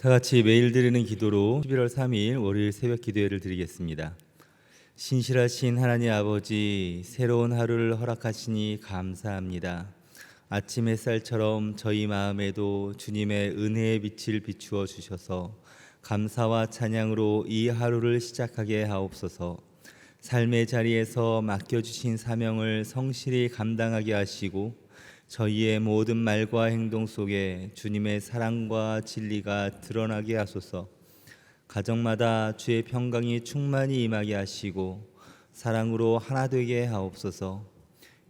다 같이 매일 드리는 기도로 11월 3일 월요일 새벽 기도회를 드리겠습니다. 신실하신 하나님 아버지, 새로운 하루를 허락하시니 감사합니다. 아침 햇살처럼 저희 마음에도 주님의 은혜의 빛을 비추어 주셔서 감사와 찬양으로 이 하루를 시작하게 하옵소서. 삶의 자리에서 맡겨주신 사명을 성실히 감당하게 하시고 저희의 모든 말과 행동 속에 주님의 사랑과 진리가 드러나게 하소서. 가정마다 주의 평강이 충만히 임하게 하시고 사랑으로 하나 되게 하옵소서.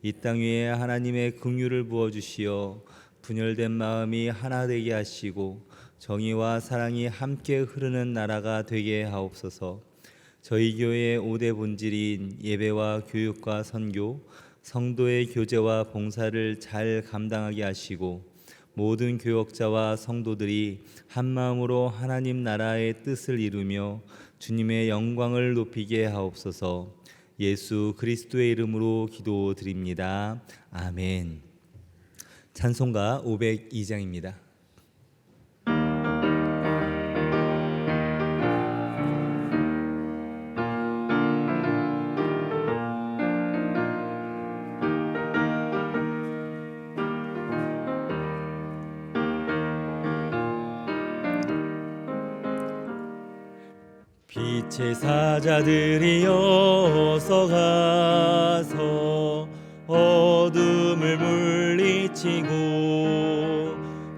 이 땅 위에 하나님의 긍휼을 부어주시어 분열된 마음이 하나 되게 하시고 정의와 사랑이 함께 흐르는 나라가 되게 하옵소서. 저희 교회의 5대 본질인 예배와 교육과 선교, 성도의 교제와 봉사를 잘 감당하게 하시고 모든 교역자와 성도들이 한마음으로 하나님 나라의 뜻을 이루며 주님의 영광을 높이게 하옵소서. 예수 그리스도의 이름으로 기도드립니다. 아멘. 찬송가 502장입니다. 빛의 사자들이여 어서 가서 어둠을 물리치고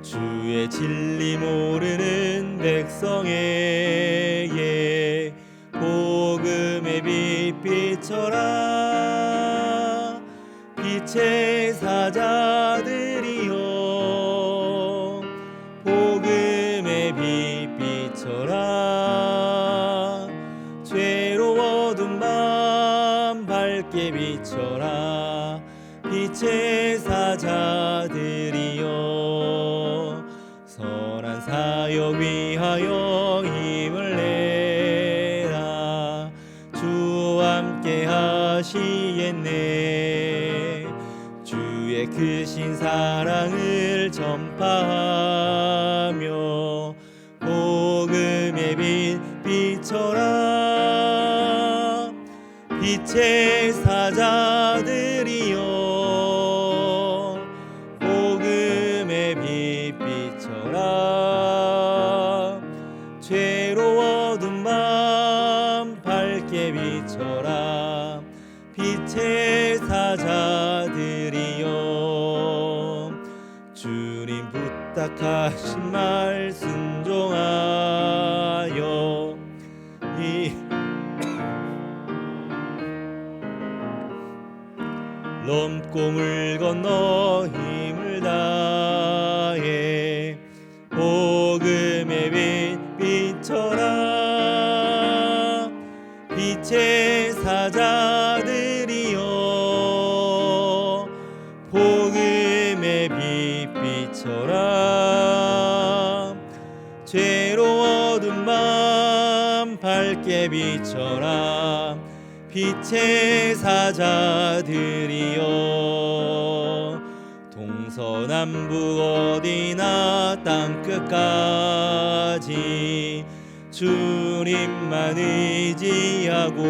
주의 진리 모르는 백성에게 복음의 빛 비춰라. 빛의 사자들이여 복음의 빛 비춰라. 괴로워둔 밤 밝게 비춰라. 빛의 사자들이여 선한 사역 위하여 힘을 내라. 주와 함께 하시겠네. 주의 크신 사랑을 전파하며 복음의 빛 비춰라. 빛의 사자들이여 복음의 빛 비춰라. 괴로워둔 밤 밝게 비춰라. 빛의 사자들이여 주님 부탁하신 말 순종하여 이 넘고 물 건너 힘을 다해 복음의 빛 비춰라. 빛의 사자들이여 복음의 빛 비춰라. 괴로워둔 밤 밝게 비춰라. 빛의 사자들이여 동서남북 어디나 땅끝까지 주님만 의지하고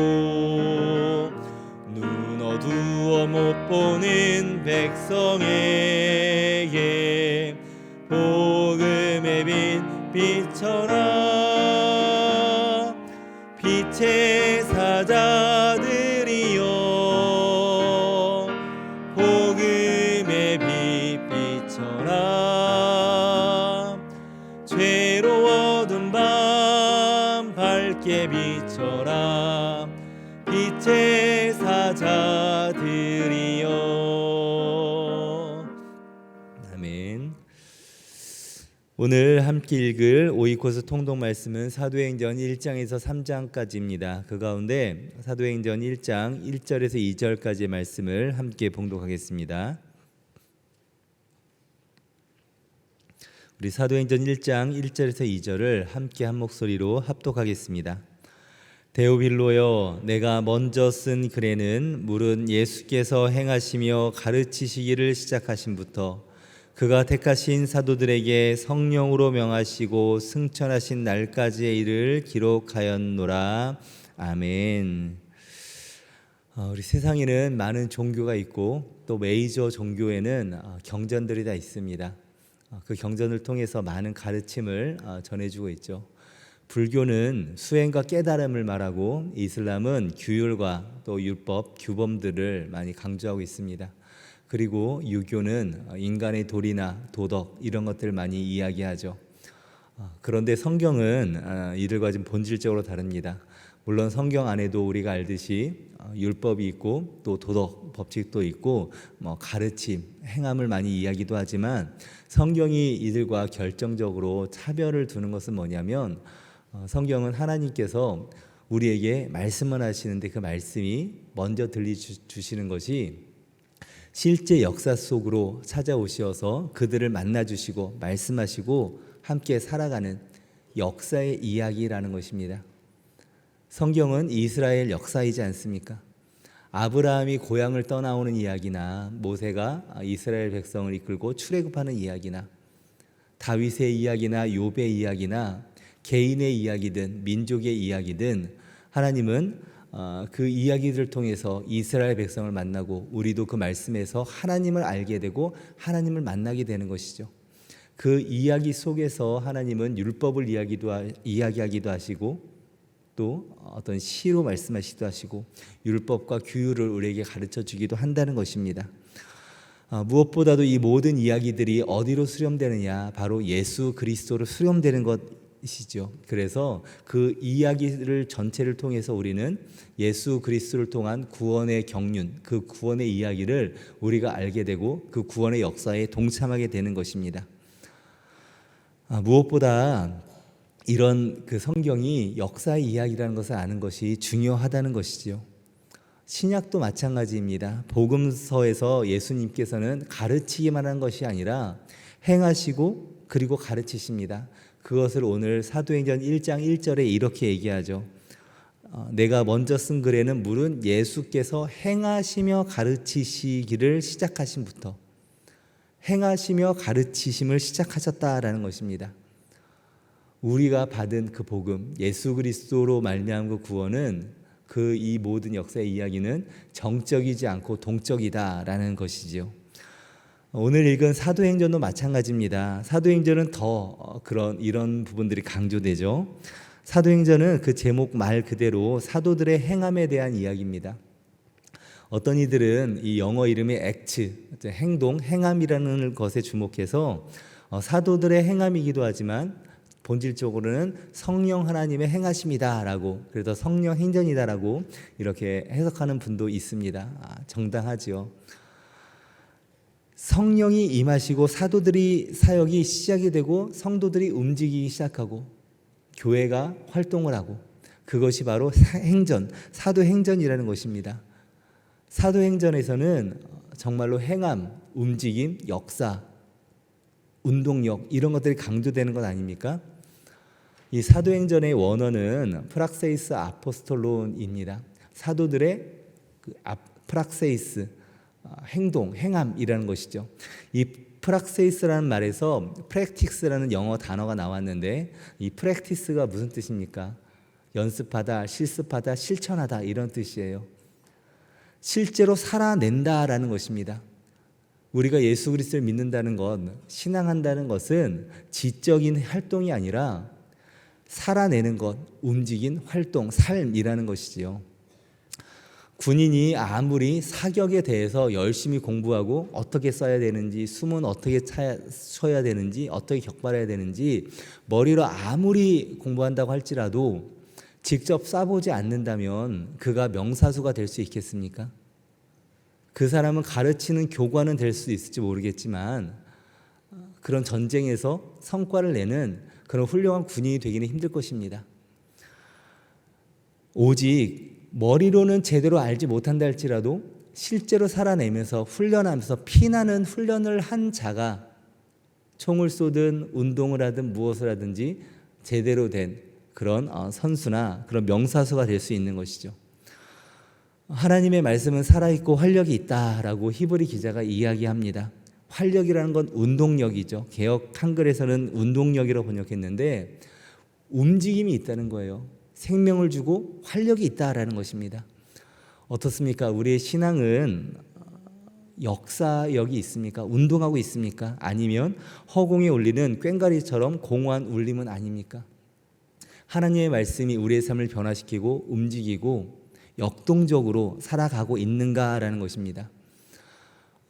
눈 어두워 못 보는 백성에게 복음의 빛 비춰라. 빛의 사자들이여 복음의 빛 비춰라. 괴로워둔 밤 밝게 비춰라. 빛의 사자들이여. 아멘. 오늘 함께 읽을 오이코스 통독 말씀은 사도행전 1장에서 3장까지입니다. 그 가운데 사도행전 1장 1절에서 2절까지의 말씀을 함께 봉독하겠습니다. 우리 사도행전 1장 1절에서 2절을 함께 한 목소리로 합독하겠습니다. 데오빌로여, 내가 먼저 쓴 글에는 물은 예수께서 행하시며 가르치시기를 시작하신부터 그가 택하신 사도들에게 성령으로 명하시고 승천하신 날까지의 일을 기록하였노라. 아멘. 우리 세상에는 많은 종교가 있고 또 메이저 종교에는 경전들이 다 있습니다. 그 경전을 통해서 많은 가르침을 전해주고 있죠. 불교는 수행과 깨달음을 말하고 이슬람은 규율과 또 율법, 규범들을 많이 강조하고 있습니다. 그리고 유교는 인간의 도리나 도덕 이런 것들을 많이 이야기하죠. 그런데 성경은 이들과 좀 본질적으로 다릅니다. 물론 성경 안에도 우리가 알듯이 율법이 있고 또 도덕 법칙도 있고 가르침, 행함을 많이 이야기도 하지만 성경이 이들과 결정적으로 차별을 두는 것은 뭐냐면 성경은 하나님께서 우리에게 말씀을 하시는데 그 말씀이 먼저 들려주시는 것이 실제 역사 속으로 찾아오셔서 그들을 만나주시고 말씀하시고 함께 살아가는 역사의 이야기라는 것입니다. 성경은 이스라엘 역사이지 않습니까? 아브라함이 고향을 떠나오는 이야기나 모세가 이스라엘 백성을 이끌고 출애굽하는 이야기나 다윗의 이야기나 욥의 이야기나 개인의 이야기든 민족의 이야기든 하나님은 그 이야기들을 통해서 이스라엘 백성을 만나고 우리도 그 말씀에서 하나님을 알게 되고 하나님을 만나게 되는 것이죠. 그 이야기 속에서 하나님은 율법을 이야기하기도 하시고 또 어떤 시로 말씀하시기도 하시고 율법과 규율을 우리에게 가르쳐 주기도 한다는 것입니다. 무엇보다도 이 모든 이야기들이 어디로 수렴되느냐, 바로 예수 그리스도로 수렴되는 것이죠. 그래서 그 이야기를 전체를 통해서 우리는 예수 그리스도를 통한 구원의 경륜, 그 구원의 이야기를 우리가 알게 되고 그 구원의 역사에 동참하게 되는 것입니다. 무엇보다 이런 그 성경이 역사의 이야기라는 것을 아는 것이 중요하다는 것이지요. 신약도 마찬가지입니다. 복음서에서 예수님께서는 가르치기만 한 것이 아니라 행하시고 그리고 가르치십니다. 그것을 오늘 사도행전 1장 1절에 이렇게 얘기하죠. 내가 먼저 쓴 글에는 물은 예수께서 행하시며 가르치시기를 시작하심부터 행하시며 가르치심을 시작하셨다라는 것입니다. 우리가 받은 그 복음, 예수 그리스도로 말미암은 그 구원은 그 이 모든 역사의 이야기는 정적이지 않고 동적이다라는 것이지요. 오늘 읽은 사도행전도 마찬가지입니다. 사도행전은 더 이런 부분들이 강조되죠. 사도행전은 그 제목 말 그대로 사도들의 행함에 대한 이야기입니다. 어떤 이들은 이 영어 이름이 액트, 행동, 행함이라는 것에 주목해서 사도들의 행함이기도 하지만 본질적으로는 성령 하나님의 행하심이다라고, 그래서 성령 행전이다라고 이렇게 해석하는 분도 있습니다. 정당하지요. 성령이 임하시고 사도들이 사역이 시작이 되고 성도들이 움직이기 시작하고 교회가 활동을 하고 그것이 바로 행전, 사도행전이라는 것입니다. 사도행전에서는 정말로 행함, 움직임, 역사, 운동력 이런 것들이 강조되는 것 아닙니까? 이 사도행전의 원어는 프락세이스 아포스톨론입니다. 사도들의 프락세이스, 행동, 행함이라는 것이죠. 이 프락세이스라는 말에서 프랙티스라는 영어 단어가 나왔는데 이 프랙티스가 무슨 뜻입니까? 연습하다, 실습하다, 실천하다 이런 뜻이에요. 실제로 살아낸다라는 것입니다. 우리가 예수 그리스도를 믿는다는 것, 신앙한다는 것은 지적인 활동이 아니라 살아내는 것, 움직인 활동, 삶이라는 것이지요. 군인이 아무리 사격에 대해서 열심히 공부하고 어떻게 써야 되는지, 숨은 어떻게 쳐야 되는지, 어떻게 격발해야 되는지 머리로 아무리 공부한다고 할지라도 직접 쏴보지 않는다면 그가 명사수가 될 수 있겠습니까? 그 사람은 가르치는 교관은 될 수 있을지 모르겠지만 그런 전쟁에서 성과를 내는 그런 훌륭한 군인이 되기는 힘들 것입니다. 오직 머리로는 제대로 알지 못한다 할지라도 실제로 살아내면서 훈련하면서 피나는 훈련을 한 자가 총을 쏘든 운동을 하든 무엇을 하든지 제대로 된 그런 선수나 그런 명사수가 될 수 있는 것이죠. 하나님의 말씀은 살아있고 활력이 있다라고 히브리 기자가 이야기합니다. 활력이라는 건 운동력이죠. 개역 한글에서는 운동력이라고 번역했는데 움직임이 있다는 거예요. 생명을 주고 활력이 있다라는 것입니다. 어떻습니까? 우리의 신앙은 역사력이 있습니까? 운동하고 있습니까? 아니면 허공에 울리는 꽹과리처럼 공허한 울림은 아닙니까? 하나님의 말씀이 우리의 삶을 변화시키고 움직이고 역동적으로 살아가고 있는가라는 것입니다.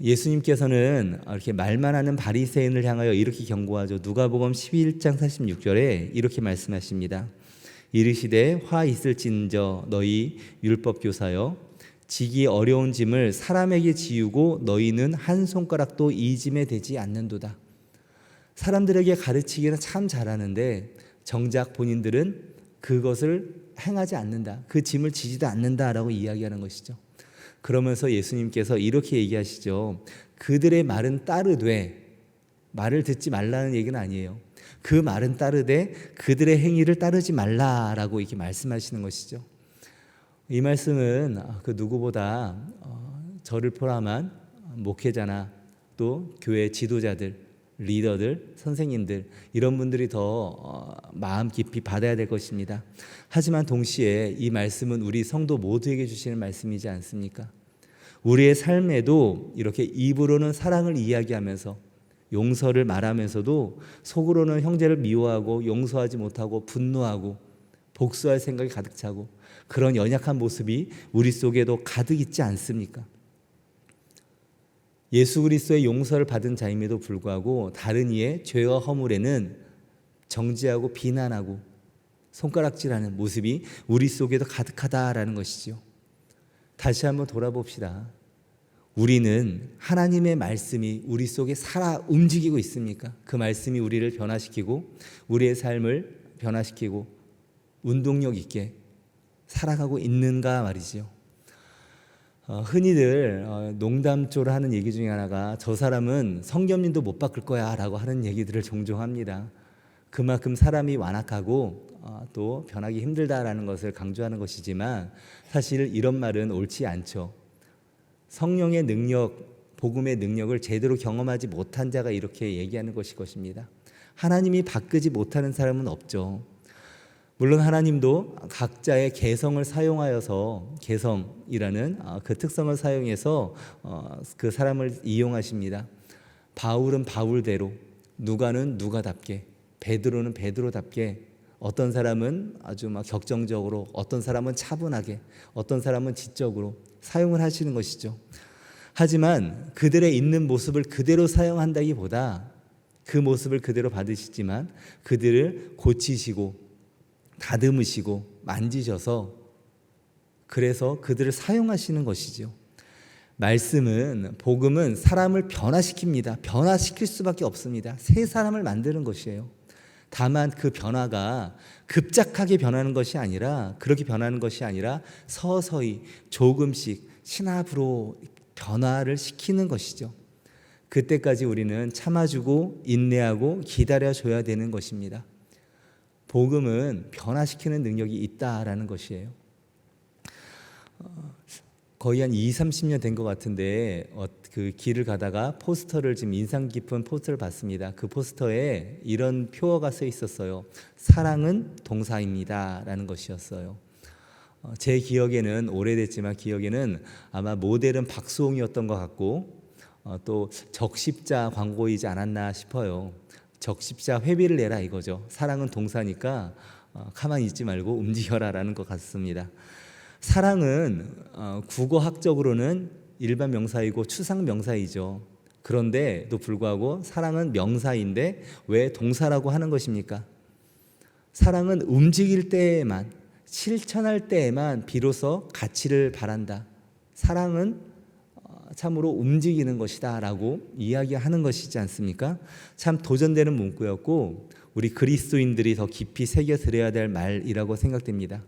예수님께서는 이렇게 말만 하는 바리새인을 향하여 이렇게 경고하죠. 누가복음 11장 46절에 이렇게 말씀하십니다. 이르시되 화 있을진저 너희 율법 교사여 지기 어려운 짐을 사람에게 지우고 너희는 한 손가락도 이 짐에 대지 않는도다. 사람들에게 가르치기는 참 잘하는데 정작 본인들은 그것을 행하지 않는다. 그 짐을 지지도 않는다라고 이야기하는 것이죠. 그러면서 예수님께서 이렇게 얘기하시죠. 그들의 말은 따르되, 말을 듣지 말라는 얘기는 아니에요. 그 말은 따르되 그들의 행위를 따르지 말라라고 이렇게 말씀하시는 것이죠. 이 말씀은 그 누구보다 저를 포함한 목회자나 또 교회 지도자들, 리더들, 선생님들 이런 분들이 더 마음 깊이 받아야 될 것입니다. 하지만 동시에 이 말씀은 우리 성도 모두에게 주시는 말씀이지 않습니까? 우리의 삶에도 이렇게 입으로는 사랑을 이야기하면서 용서를 말하면서도 속으로는 형제를 미워하고 용서하지 못하고 분노하고 복수할 생각이 가득 차고 그런 연약한 모습이 우리 속에도 가득 있지 않습니까? 예수 그리스도의 용서를 받은 자임에도 불구하고 다른 이의 죄와 허물에는 정죄하고 비난하고 손가락질하는 모습이 우리 속에도 가득하다라는 것이죠. 다시 한번 돌아봅시다. 우리는 하나님의 말씀이 우리 속에 살아 움직이고 있습니까? 그 말씀이 우리를 변화시키고 우리의 삶을 변화시키고 운동력 있게 살아가고 있는가 말이죠. 흔히들 농담조로 하는 얘기 중에 하나가 저 사람은 성경님도 못 바꿀 거야 라고 하는 얘기들을 종종 합니다. 그만큼 사람이 완악하고 또 변하기 힘들다라는 것을 강조하는 것이지만 사실 이런 말은 옳지 않죠. 성령의 능력, 복음의 능력을 제대로 경험하지 못한 자가 이렇게 얘기하는 것입니다. 하나님이 바꾸지 못하는 사람은 없죠. 물론 하나님도 각자의 개성을 사용하여서 개성이라는 그 특성을 사용해서 그 사람을 이용하십니다. 바울은 바울대로, 누가는 누가답게, 베드로는 베드로답게 어떤 사람은 아주 막 격정적으로, 어떤 사람은 차분하게, 어떤 사람은 지적으로 사용을 하시는 것이죠. 하지만 그들의 있는 모습을 그대로 사용한다기보다 그 모습을 그대로 받으시지만 그들을 고치시고 다듬으시고 만지셔서 그래서 그들을 사용하시는 것이죠. 말씀은, 복음은 사람을 변화시킵니다. 변화시킬 수밖에 없습니다. 새 사람을 만드는 것이에요. 다만 그 변화가 급작하게 변하는 것이 아니라, 그렇게 변하는 것이 아니라 서서히 조금씩 신압으로 변화를 시키는 것이죠. 그때까지 우리는 참아주고 인내하고 기다려줘야 되는 것입니다. 복음은 변화시키는 능력이 있다라는 것이에요. 거의 한 20-30년 된 것 같은데 그 길을 가다가 포스터를, 지금 인상 깊은 포스터를 봤습니다. 그 포스터에 이런 표어가 써 있었어요. 사랑은 동사입니다 라는 것이었어요. 제 기억에는, 오래됐지만 기억에는 아마 모델은 박수홍이었던 것 같고 또 적십자 광고이지 않았나 싶어요. 적십자 회비를 내라 이거죠. 사랑은 동사니까 가만히 있지 말고 움직여라 라는 것 같습니다. 사랑은 국어학적으로는 일반 명사이고 추상 명사이죠. 그런데도 불구하고 사랑은 명사인데 왜 동사라고 하는 것입니까? 사랑은 움직일 때에만, 실천할 때에만 비로소 가치를 바란다. 사랑은 참으로 움직이는 것이다 라고 이야기하는 것이지 않습니까? 참 도전되는 문구였고 우리 그리스도인들이 더 깊이 새겨들어야 될 말이라고 생각됩니다.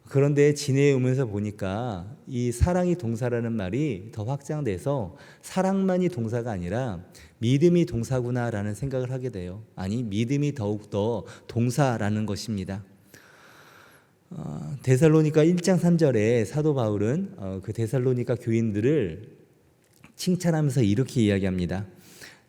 그런데 지내오면서 보니까 이 사랑이 동사라는 말이 더 확장돼서 사랑만이 동사가 아니라 믿음이 동사구나라는 생각을 하게 돼요. 아니, 믿음이 더욱더 동사라는 것입니다. 데살로니가 1장 3절에 사도 바울은 그 데살로니가 교인들을 칭찬하면서 이렇게 이야기합니다.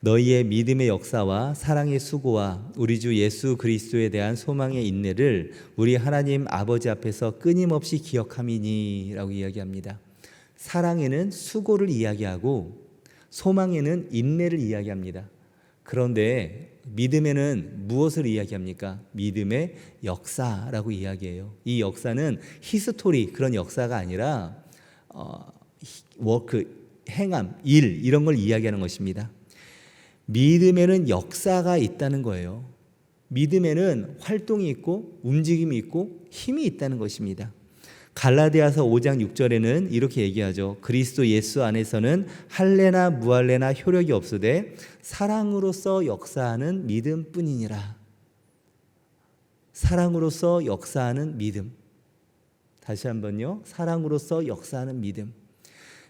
너희의 믿음의 역사와 사랑의 수고와 우리 주 예수 그리스도에 대한 소망의 인내를 우리 하나님 아버지 앞에서 끊임없이 기억함이니 라고 이야기합니다. 사랑에는 수고를 이야기하고 소망에는 인내를 이야기합니다. 그런데 믿음에는 무엇을 이야기합니까? 믿음의 역사라고 이야기해요. 이 역사는 히스토리, 그런 역사가 아니라 워크, 행함, 일, 이런 걸 이야기하는 것입니다. 믿음에는 역사가 있다는 거예요. 믿음에는 활동이 있고 움직임이 있고 힘이 있다는 것입니다. 갈라디아서 5장 6절에는 이렇게 얘기하죠. 그리스도 예수 안에서는 할례나 무할례나 효력이 없으되 사랑으로서 역사하는 믿음뿐이니라. 사랑으로서 역사하는 믿음. 다시 한번요. 사랑으로서 역사하는 믿음.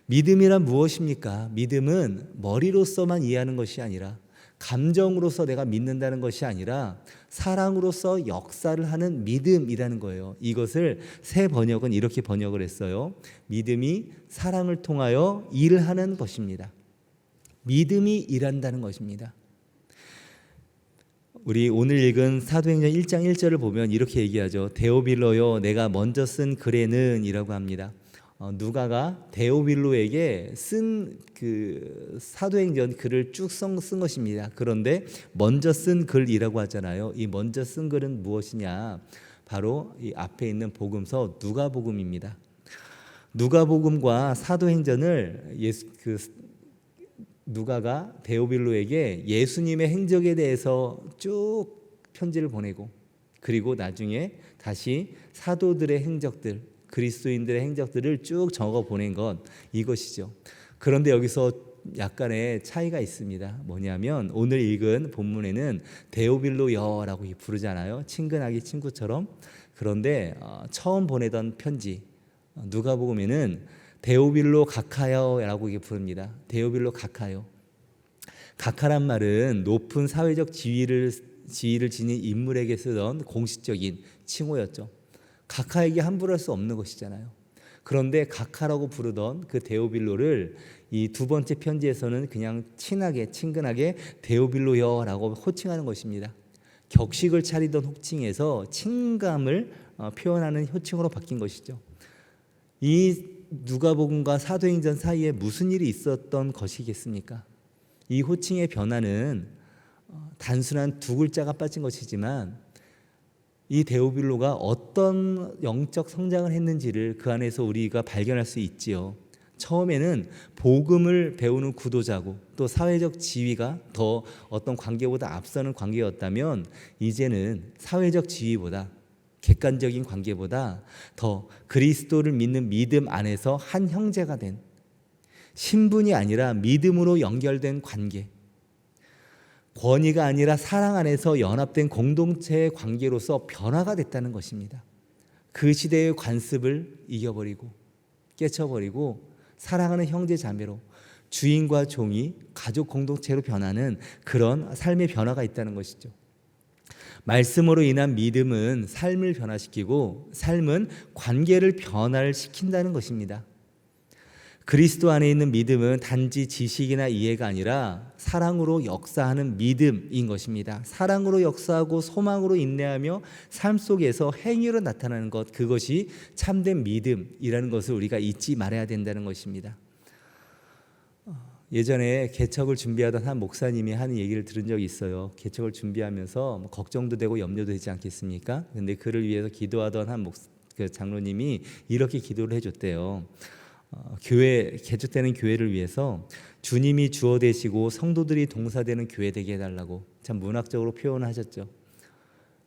믿음이란 무엇입니까? 믿음은 머리로서만 이해하는 것이 아니라, 감정으로서 내가 믿는다는 것이 아니라 사랑으로서 역사를 하는 믿음이라는 거예요. 이것을 새 번역은 이렇게 번역을 했어요. 믿음이 사랑을 통하여 일하는 것입니다. 믿음이 일한다는 것입니다. 우리 오늘 읽은 사도행전 1장 1절을 보면 이렇게 얘기하죠. 데오빌로요, 내가 먼저 쓴 글에는 이라고 합니다. 누가가 데오빌로에게 쓴 그 사도행전 글을 쭉 쓴 것입니다. 그런데 먼저 쓴 글이라고 하잖아요. 이 먼저 쓴 글은 무엇이냐? 바로 이 앞에 있는 복음서 누가복음입니다. 누가복음과 사도행전을 누가가 데오빌로에게 예수님의 행적에 대해서 쭉 편지를 보내고, 그리고 나중에 다시 사도들의 행적들, 그리스도인들의 행적들을 쭉 적어 보낸 것, 이것이죠. 그런데 여기서 약간의 차이가 있습니다. 뭐냐면 오늘 읽은 본문에는 데오빌로여라고 부르잖아요. 친근하게 친구처럼. 그런데 처음 보내던 편지 누가복음에는 데오빌로 가카여라고 부릅니다. 데오빌로 가카여. 가카란 말은 높은 사회적 지위를 지닌 인물에게 쓰던 공식적인 칭호였죠. 가카에게 함부로 할 수 없는 것이잖아요. 그런데 가카라고 부르던 그 데오빌로를 이 두 번째 편지에서는 그냥 친근하게 데오빌로여라고 호칭하는 것입니다. 격식을 차리던 호칭에서 친감을 표현하는 호칭으로 바뀐 것이죠. 이 누가복음과 사도행전 사이에 무슨 일이 있었던 것이겠습니까? 이 호칭의 변화는 단순한 두 글자가 빠진 것이지만 이 데오빌로가 어떤 영적 성장을 했는지를 그 안에서 우리가 발견할 수 있지요. 처음에는 복음을 배우는 구도자고 또 사회적 지위가 더 어떤 관계보다 앞서는 관계였다면, 이제는 사회적 지위보다, 객관적인 관계보다 더 그리스도를 믿는 믿음 안에서 한 형제가 된, 신분이 아니라 믿음으로 연결된 관계, 권위가 아니라 사랑 안에서 연합된 공동체의 관계로서 변화가 됐다는 것입니다. 그 시대의 관습을 이겨버리고 깨쳐버리고 사랑하는 형제 자매로, 주인과 종이 가족 공동체로 변하는 그런 삶의 변화가 있다는 것이죠. 말씀으로 인한 믿음은 삶을 변화시키고 삶은 관계를 변화시킨다는 것입니다. 그리스도 안에 있는 믿음은 단지 지식이나 이해가 아니라 사랑으로 역사하는 믿음인 것입니다. 사랑으로 역사하고 소망으로 인내하며 삶 속에서 행위로 나타나는 것, 그것이 참된 믿음이라는 것을 우리가 잊지 말아야 된다는 것입니다. 예전에 개척을 준비하던 한 목사님이 하는 얘기를 들은 적이 있어요. 개척을 준비하면서 걱정도 되고 염려도 되지 않겠습니까? 근데 그를 위해서 기도하던 한 장로님이 이렇게 기도를 해줬대요. 교회, 개척되는 교회를 위해서 주님이 주어 되시고 성도들이 동사되는 교회 되게 해달라고 참 문학적으로 표현을 하셨죠.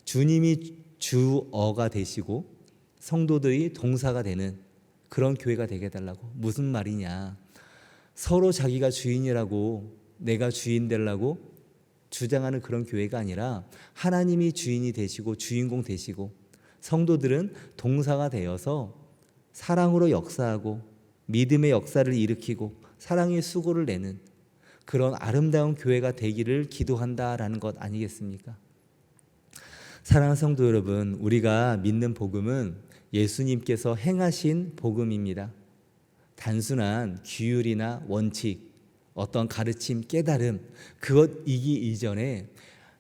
주님이 주어가 되시고 성도들이 동사가 되는 그런 교회가 되게 해달라고. 무슨 말이냐, 서로 자기가 주인이라고, 내가 주인 되려고 주장하는 그런 교회가 아니라 하나님이 주인이 되시고 주인공 되시고 성도들은 동사가 되어서 사랑으로 역사하고 믿음의 역사를 일으키고 사랑의 수고를 내는 그런 아름다운 교회가 되기를 기도한다라는 것 아니겠습니까? 사랑하는 성도 여러분, 우리가 믿는 복음은 예수님께서 행하신 복음입니다. 단순한 규율이나 원칙, 어떤 가르침, 깨달음, 그것이기 이전에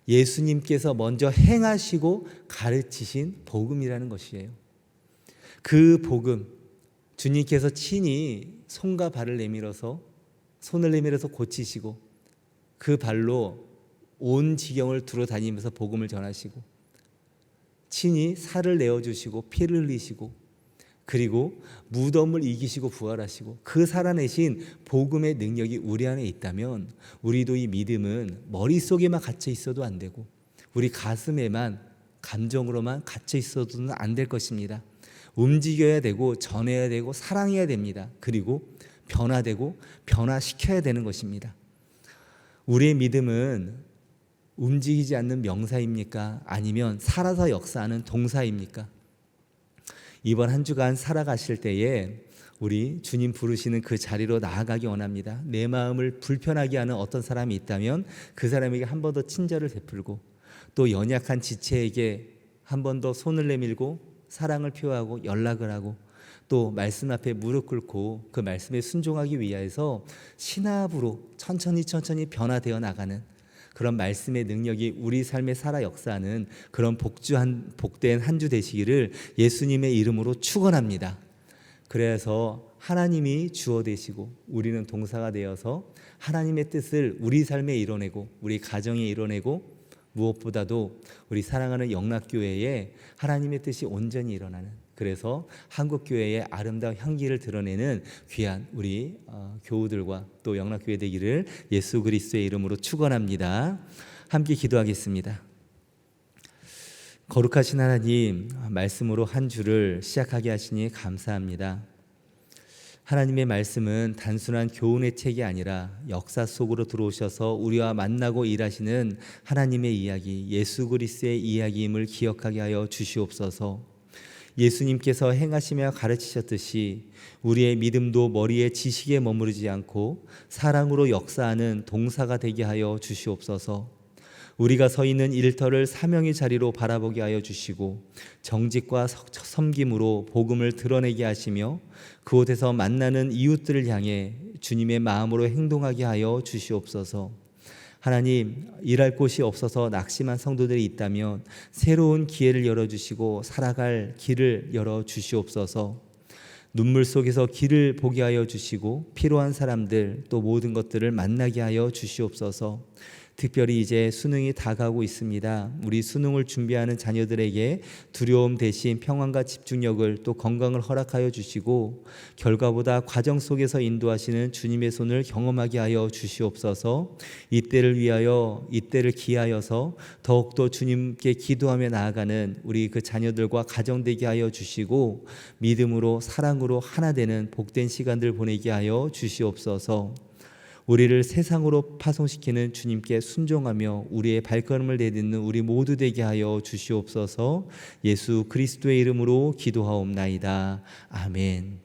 예수님께서 먼저 행하시고 가르치신 복음이라는 것이에요. 그 복음, 주님께서 친히 손과 발을 내밀어서, 손을 내밀어서 고치시고 그 발로 온 지경을 두루 다니면서 복음을 전하시고, 친히 살을 내어주시고 피를 흘리시고, 그리고 무덤을 이기시고 부활하시고, 그 살아내신 복음의 능력이 우리 안에 있다면 우리도 이 믿음은 머릿속에만 갇혀 있어도 안 되고 우리 가슴에만, 감정으로만 갇혀 있어도는 안 될 것입니다. 움직여야 되고 전해야 되고 사랑해야 됩니다. 그리고 변화되고 변화시켜야 되는 것입니다. 우리의 믿음은 움직이지 않는 명사입니까? 아니면 살아서 역사하는 동사입니까? 이번 한 주간 살아가실 때에 우리 주님 부르시는 그 자리로 나아가기 원합니다. 내 마음을 불편하게 하는 어떤 사람이 있다면 그 사람에게 한 번 더 친절을 베풀고, 또 연약한 지체에게 한 번 더 손을 내밀고 사랑을 표하고 연락을 하고, 또 말씀 앞에 무릎 꿇고 그 말씀에 순종하기 위해서 신압으로 천천히 변화되어 나가는 그런 말씀의 능력이 우리 삶에 살아 역사하는 그런 복된 한 주 되시기를 예수님의 이름으로 축원합니다. 그래서 하나님이 주어 되시고 우리는 동사가 되어서 하나님의 뜻을 우리 삶에 이뤄내고 우리 가정에 이뤄내고, 무엇보다도 우리 사랑하는 영락교회에 하나님의 뜻이 온전히 일어나는, 그래서 한국교회의 아름다운 향기를 드러내는 귀한 우리 교우들과 또 영락교회 되기를 예수 그리스도의 이름으로 축원합니다. 함께 기도하겠습니다. 거룩하신 하나님, 말씀으로 한 주를 시작하게 하시니 감사합니다. 하나님의 말씀은 단순한 교훈의 책이 아니라 역사 속으로 들어오셔서 우리와 만나고 일하시는 하나님의 이야기, 예수 그리스도의 이야기임을 기억하게 하여 주시옵소서. 예수님께서 행하시며 가르치셨듯이 우리의 믿음도 머리의 지식에 머무르지 않고 사랑으로 역사하는 동사가 되게 하여 주시옵소서. 우리가 서 있는 일터를 사명의 자리로 바라보게 하여 주시고 정직과 섬김으로 복음을 드러내게 하시며 그곳에서 만나는 이웃들을 향해 주님의 마음으로 행동하게 하여 주시옵소서. 하나님, 일할 곳이 없어서 낙심한 성도들이 있다면 새로운 기회를 열어주시고 살아갈 길을 열어주시옵소서. 눈물 속에서 길을 보게 하여 주시고 필요한 사람들 또 모든 것들을 만나게 하여 주시옵소서. 특별히 이제 수능이 다가오고 있습니다. 우리 수능을 준비하는 자녀들에게 두려움 대신 평안과 집중력을 또 건강을 허락하여 주시고 결과보다 과정 속에서 인도하시는 주님의 손을 경험하게 하여 주시옵소서. 이때를 위하여, 이때를 기하여서 더욱더 주님께 기도하며 나아가는 우리 그 자녀들과 가정 되게 하여 주시고 믿음으로 사랑으로 하나 되는 복된 시간들 보내게 하여 주시옵소서. 우리를 세상으로 파송시키는 주님께 순종하며 우리의 발걸음을 내딛는 우리 모두 되게 하여 주시옵소서. 예수 그리스도의 이름으로 기도하옵나이다. 아멘.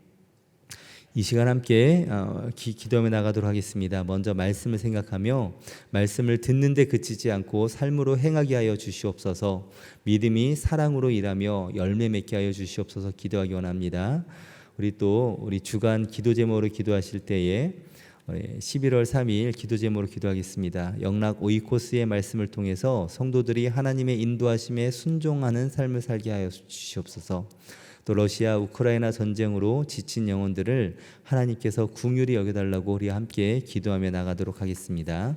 이 시간 함께 기도하며 나가도록 하겠습니다. 먼저 말씀을 생각하며 말씀을 듣는데 그치지 않고 삶으로 행하게 하여 주시옵소서. 믿음이 사랑으로 일하며 열매 맺게 하여 주시옵소서. 기도하기 원합니다. 우리 주간 기도 제목으로 기도하실 때에 11월 3일 기도 제목으로 기도하겠습니다. 영락 오이코스의 말씀을 통해서 성도들이 하나님의 인도하심에 순종하는 삶을 살게 하여 주시옵소서. 또 러시아 우크라이나 전쟁으로 지친 영혼들을 하나님께서 긍휼히 여겨달라고 우리 함께 기도하며 나가도록 하겠습니다.